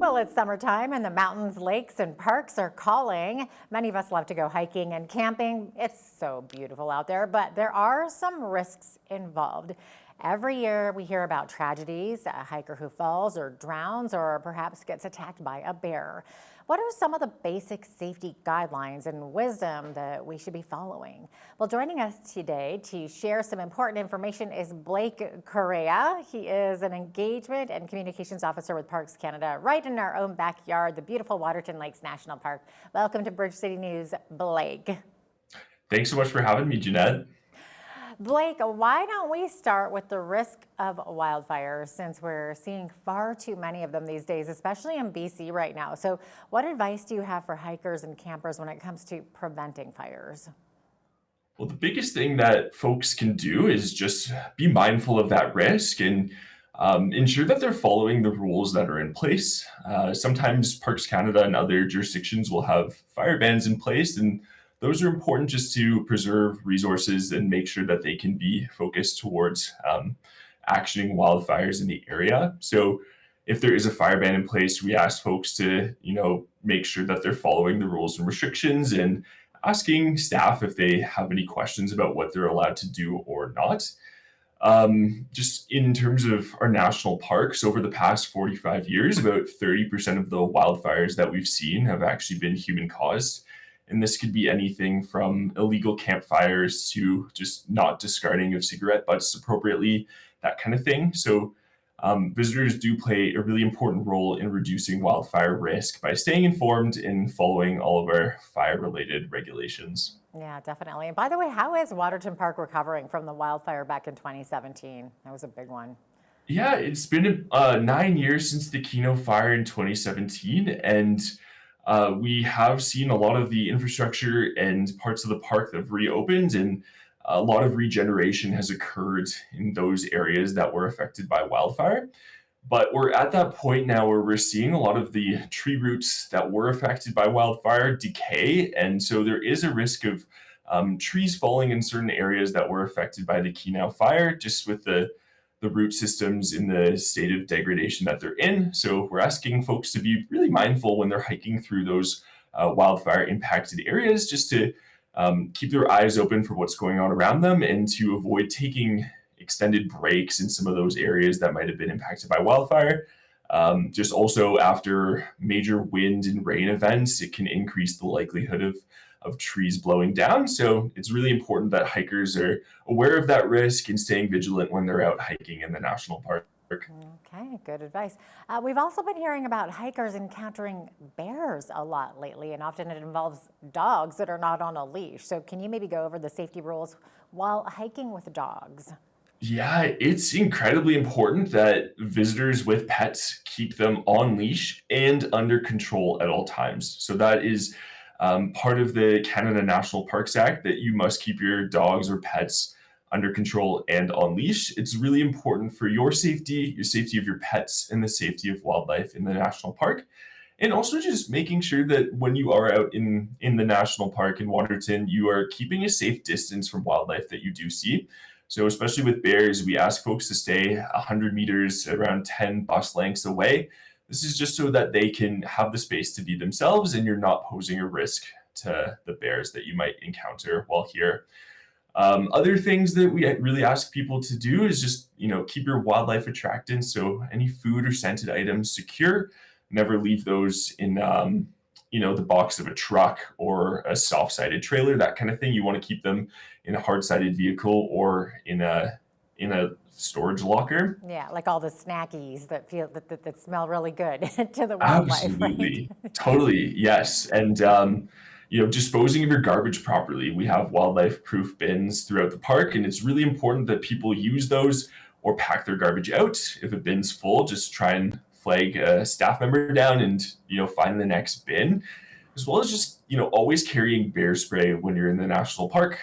Well, it's summertime and the mountains, lakes, and parks are calling. Many of us love to go hiking and camping. It's so beautiful out there, but there are some risks involved. Every year we hear about tragedies, a hiker who falls or drowns or perhaps gets attacked by a bear. What are some of the basic safety guidelines and wisdom that we should be following? Well, joining us today to share some important information is Blake Correia. He is an engagement and communications officer with Parks Canada, right in our own backyard, the beautiful Waterton Lakes National Park. Welcome to Bridge City News, Blake. Thanks so much for having me, Jeanette. Blake, why don't we start with the risk of wildfires, since we're seeing far too many of them these days, especially in BC right now. So what advice do you have for hikers and campers when it comes to preventing fires? Well, the biggest thing that folks can do is just be mindful of that risk and ensure that they're following the rules that are in place. Sometimes Parks Canada and other jurisdictions will have fire bans in place, and those are important just to preserve resources and make sure that they can be focused towards actioning wildfires in the area. So if there is a fire ban in place, we ask folks to, make sure that they're following the rules and restrictions and asking staff if they have any questions about what they're allowed to do or not. Just in terms of our national parks, over the past 45 years, about 30% of the wildfires that we've seen have actually been human caused. And this could be anything from illegal campfires to just not discarding of cigarette butts appropriately, that kind of thing. So visitors do play a really important role in reducing wildfire risk by staying informed and following all of our fire-related regulations. Yeah, definitely. And by the way, how is Waterton Park recovering from the wildfire back in 2017? That was a big one. Yeah, it's been 9 years since the Keno fire in 2017, and we have seen a lot of the infrastructure and parts of the park that have reopened, and a lot of regeneration has occurred in those areas that were affected by wildfire. But we're at that point now where we're seeing a lot of the tree roots that were affected by wildfire decay. And so there is a risk of trees falling in certain areas that were affected by the Keno fire, just with the root systems in the state of degradation that they're in. So we're asking folks to be really mindful when they're hiking through those wildfire impacted areas, just to keep their eyes open for what's going on around them and to avoid taking extended breaks in some of those areas that might have been impacted by wildfire. Just also after major wind and rain events, it can increase the likelihood of trees blowing down. So it's really important that hikers are aware of that risk and staying vigilant when they're out hiking in the national park. Okay, good advice. We've also been hearing about hikers encountering bears a lot lately, and often it involves dogs that are not on a leash. So can you maybe go over the safety rules while hiking with dogs? Yeah, it's incredibly important that visitors with pets keep them on leash and under control at all times. So that is part of the Canada National Parks Act, that you must keep your dogs or pets under control and on leash. It's really important for your safety of your pets, and the safety of wildlife in the national park. And also just making sure that when you are out in the national park in Waterton, you are keeping a safe distance from wildlife that you do see. So especially with bears, we ask folks to stay 100 meters, around 10 bus lengths away. This is just so that they can have the space to be themselves and you're not posing a risk to the bears that you might encounter while here. Other things that we really ask people to do is just, keep your wildlife attractants, so any food or scented items, secure. Never leave those in, the box of a truck or a soft-sided trailer, that kind of thing. You want to keep them in a hard-sided vehicle or in a storage locker. Yeah, like all the snackies that smell really good to the wildlife, right? Absolutely. Totally. Yes. And, disposing of your garbage properly. We have wildlife proof bins throughout the park, and it's really important that people use those or pack their garbage out. If a bin's full, just try and flag a staff member down and, find the next bin, as well as just, always carrying bear spray when you're in the national park.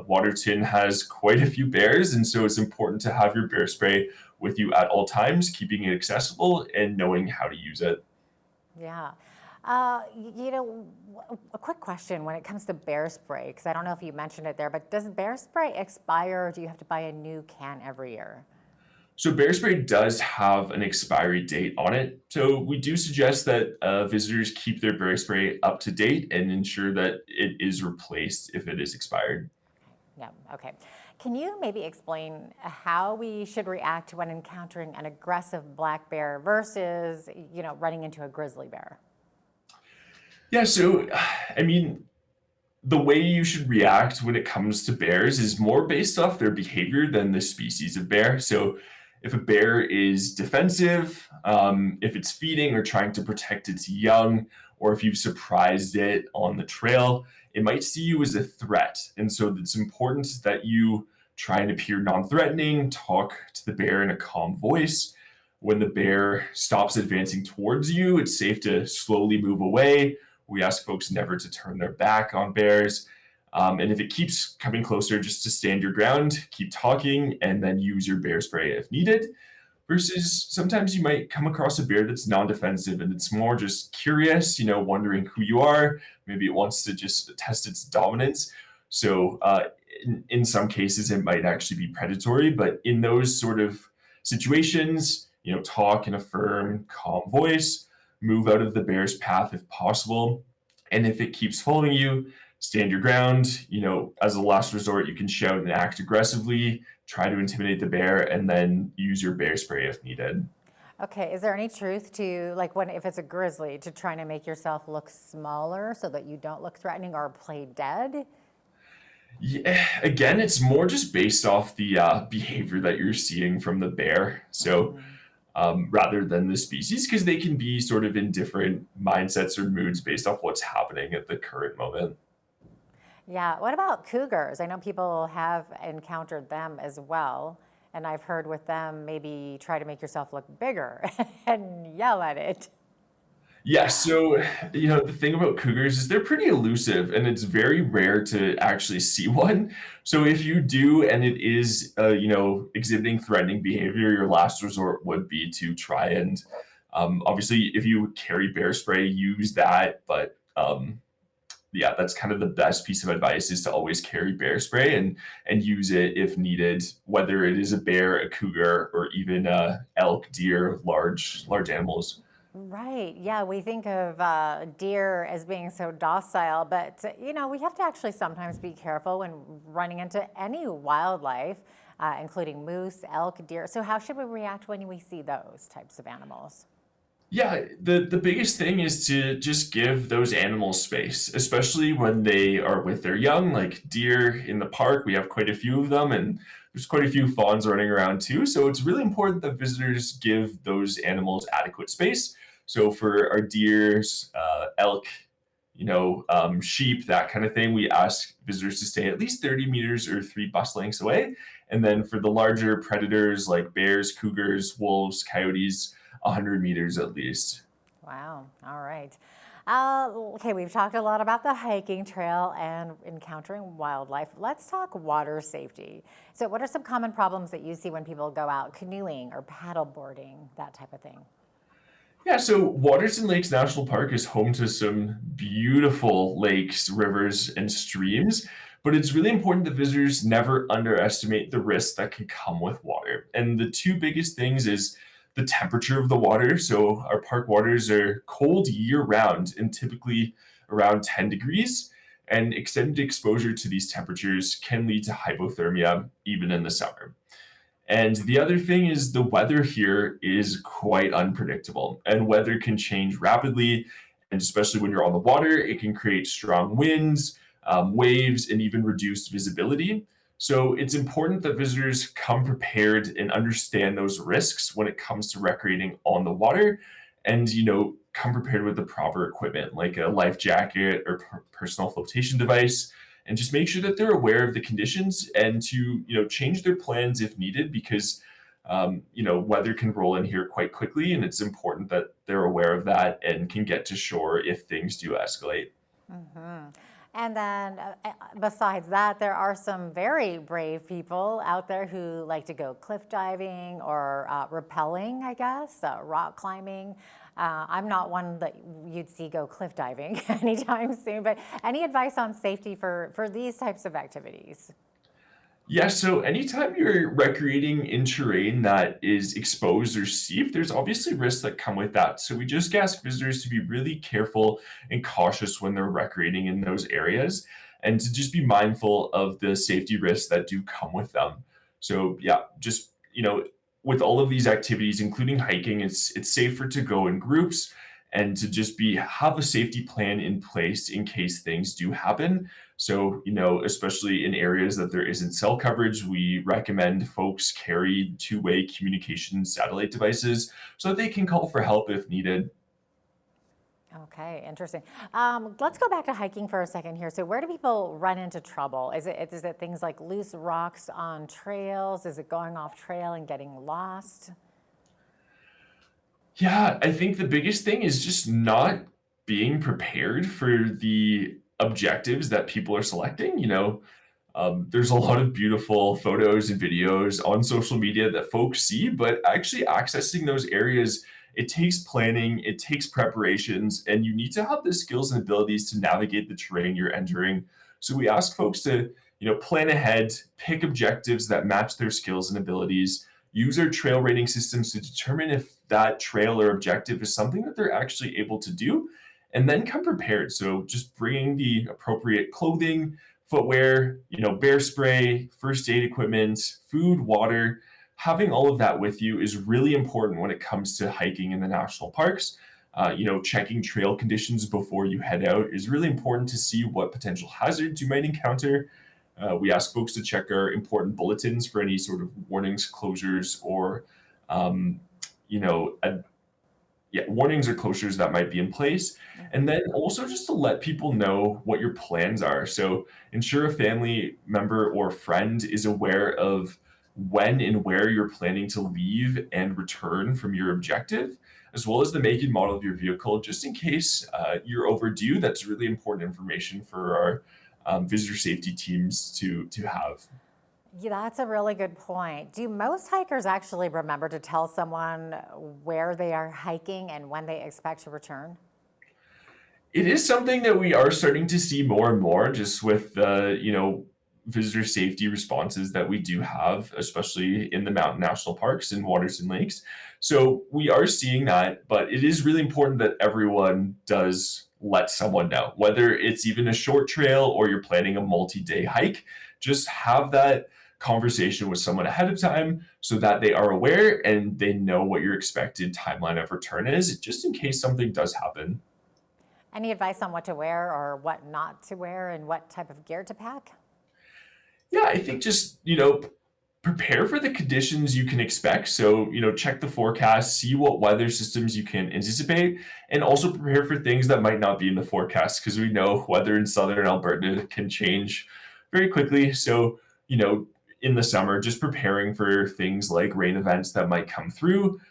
Waterton has quite a few bears, and so it's important to have your bear spray with you at all times, keeping it accessible and knowing how to use it. Yeah. A quick question when it comes to bear spray, because I don't know if you mentioned it there, but does bear spray expire, or do you have to buy a new can every year? So bear spray does have an expiry date on it. So we do suggest that visitors keep their bear spray up to date and ensure that it is replaced if it is expired. Yeah, okay. Can you maybe explain how we should react when encountering an aggressive black bear versus, running into a grizzly bear? Yeah, so I mean, the way you should react when it comes to bears is more based off their behavior than the species of bear. So, if a bear is defensive, if it's feeding or trying to protect its young, or if you've surprised it on the trail, it might see you as a threat. And so, it's important that you try and appear non threatening, talk to the bear in a calm voice. When the bear stops advancing towards you, it's safe to slowly move away. We ask folks never to turn their back on bears. And if it keeps coming closer, just to stand your ground, keep talking, and then use your bear spray if needed. Versus sometimes you might come across a bear that's non defensive and it's more just curious, wondering who you are. Maybe it wants to just test its dominance. So, in some cases, it might actually be predatory. But in those sort of situations, talk in a firm, calm voice, move out of the bear's path if possible. And if it keeps following you, stand your ground. As a last resort, you can shout and act aggressively, try to intimidate the bear, and then use your bear spray if needed. Okay, is there any truth to, like, if it's a grizzly, to trying to make yourself look smaller so that you don't look threatening or play dead? Yeah, again, it's more just based off the behavior that you're seeing from the bear. So rather than the species, because they can be sort of in different mindsets or moods based off what's happening at the current moment. Yeah, what about cougars? I know people have encountered them as well. And I've heard with them, maybe try to make yourself look bigger and yell at it. Yeah, so the thing about cougars is they're pretty elusive, and it's very rare to actually see one. So if you do, and it is exhibiting threatening behavior, your last resort would be to try and obviously if you carry bear spray, use that. But yeah, that's kind of the best piece of advice is to always carry bear spray and use it if needed, whether it is a bear, a cougar, or even elk, deer, large animals. Right. Yeah, we think of deer as being so docile, but we have to actually sometimes be careful when running into any wildlife, including moose, elk, deer. So how should we react when we see those types of animals? Yeah, the biggest thing is to just give those animals space, especially when they are with their young, like deer in the park. We have quite a few of them, and there's quite a few fawns running around too. So it's really important that visitors give those animals adequate space. So for our deers, elk, sheep, that kind of thing, we ask visitors to stay at least 30 meters or 3 bus lengths away. And then for the larger predators like bears, cougars, wolves, coyotes, 100 meters at least. Wow. All right. Okay, we've talked a lot about the hiking trail and encountering wildlife. Let's talk water safety. So, what are some common problems that you see when people go out canoeing or paddle boarding, that type of thing? Yeah, so Waters and Lakes National Park is home to some beautiful lakes, rivers, and streams, but it's really important that visitors never underestimate the risks that can come with water. And the two biggest things is the temperature of the water. So our park waters are cold year round and typically around 10 degrees. And extended exposure to these temperatures can lead to hypothermia even in the summer. And the other thing is the weather here is quite unpredictable, and weather can change rapidly. And especially when you're on the water, it can create strong winds, waves, and even reduced visibility. So it's important that visitors come prepared and understand those risks when it comes to recreating on the water, and come prepared with the proper equipment like a life jacket or personal flotation device, and just make sure that they're aware of the conditions and to change their plans if needed, because weather can roll in here quite quickly, and it's important that they're aware of that and can get to shore if things do escalate. And then, besides that, there are some very brave people out there who like to go cliff diving or rappelling, I guess, rock climbing. I'm not one that you'd see go cliff diving anytime soon, but any advice on safety for these types of activities? Yeah, so anytime you're recreating in terrain that is exposed or steep, there's obviously risks that come with that. So we just ask visitors to be really careful and cautious when they're recreating in those areas and to just be mindful of the safety risks that do come with them. So yeah, just with all of these activities, including hiking, it's safer to go in groups and to just be have a safety plan in place in case things do happen. So, especially in areas that there isn't cell coverage, we recommend folks carry two-way communication satellite devices so that they can call for help if needed. Okay, interesting. Let's go back to hiking for a second here. So, where do people run into trouble? Is it things like loose rocks on trails? Is it going off trail and getting lost? Yeah, I think the biggest thing is just not being prepared for the objectives that people are selecting. There's a lot of beautiful photos and videos on social media that folks see, but actually accessing those areas, it takes planning, it takes preparations, and you need to have the skills and abilities to navigate the terrain you're entering. So we ask folks to, plan ahead, pick objectives that match their skills and abilities, use our trail rating systems to determine if that trail or objective is something that they're actually able to do, and then come prepared. So just bringing the appropriate clothing, footwear, bear spray, first aid equipment, food, water, having all of that with you is really important when it comes to hiking in the national parks. Checking trail conditions before you head out is really important to see what potential hazards you might encounter. We ask folks to check our important bulletins for any sort of warnings, closures, or um, you know, a yeah, warnings or closures that might be in place. And then also just to let people know what your plans are. So ensure a family member or friend is aware of when and where you're planning to leave and return from your objective, as well as the make and model of your vehicle, just in case you're overdue. That's really important information for our visitor safety teams to have. Yeah, that's a really good point. Do most hikers actually remember to tell someone where they are hiking and when they expect to return? It is something that we are starting to see more and more just with the, visitor safety responses that we do have, especially in the mountain national parks and waters and lakes. So we are seeing that, but it is really important that everyone does let someone know, whether it's even a short trail or you're planning a multi-day hike, just have that conversation with someone ahead of time so that they are aware and they know what your expected timeline of return is, just in case something does happen. Any advice on what to wear or what not to wear and what type of gear to pack? Yeah, I think just, prepare for the conditions you can expect. So, check the forecast, see what weather systems you can anticipate, and also prepare for things that might not be in the forecast because we know weather in southern Alberta can change very quickly. So, in the summer, just preparing for things like rain events that might come through.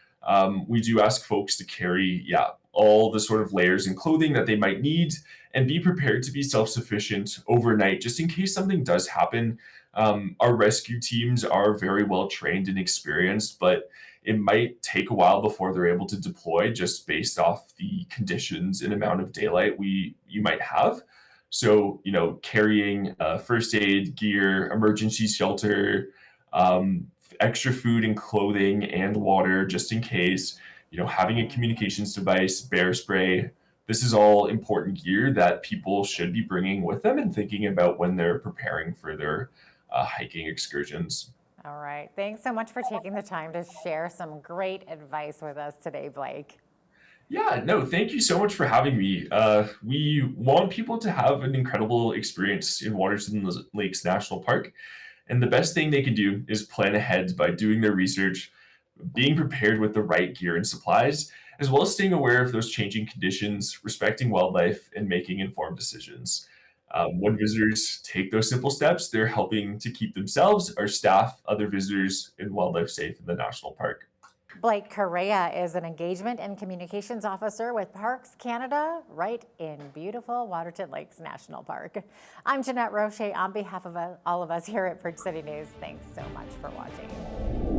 We do ask folks to carry, yeah, all the sort of layers and clothing that they might need and be prepared to be self sufficient overnight just in case something does happen. Our rescue teams are very well trained and experienced, but it might take a while before they're able to deploy just based off the conditions and amount of daylight we you might have. So, carrying first aid gear, emergency shelter, extra food and clothing and water just in case, having a communications device, bear spray. This is all important gear that people should be bringing with them and thinking about when they're preparing for their hiking excursions. All right. Thanks so much for taking the time to share some great advice with us today, Blake. Yeah, no, thank you so much for having me. We want people to have an incredible experience in Waterton Lakes National Park. And the best thing they can do is plan ahead by doing their research, being prepared with the right gear and supplies, as well as staying aware of those changing conditions, respecting wildlife, and making informed decisions. When visitors take those simple steps, they're helping to keep themselves, our staff, other visitors, and wildlife safe in the national park. Blake Correia is an engagement and communications officer with Parks Canada, right in beautiful Waterton Lakes National Park. I'm Jeanette Roche on behalf of all of us here at Bridge City News. Thanks so much for watching.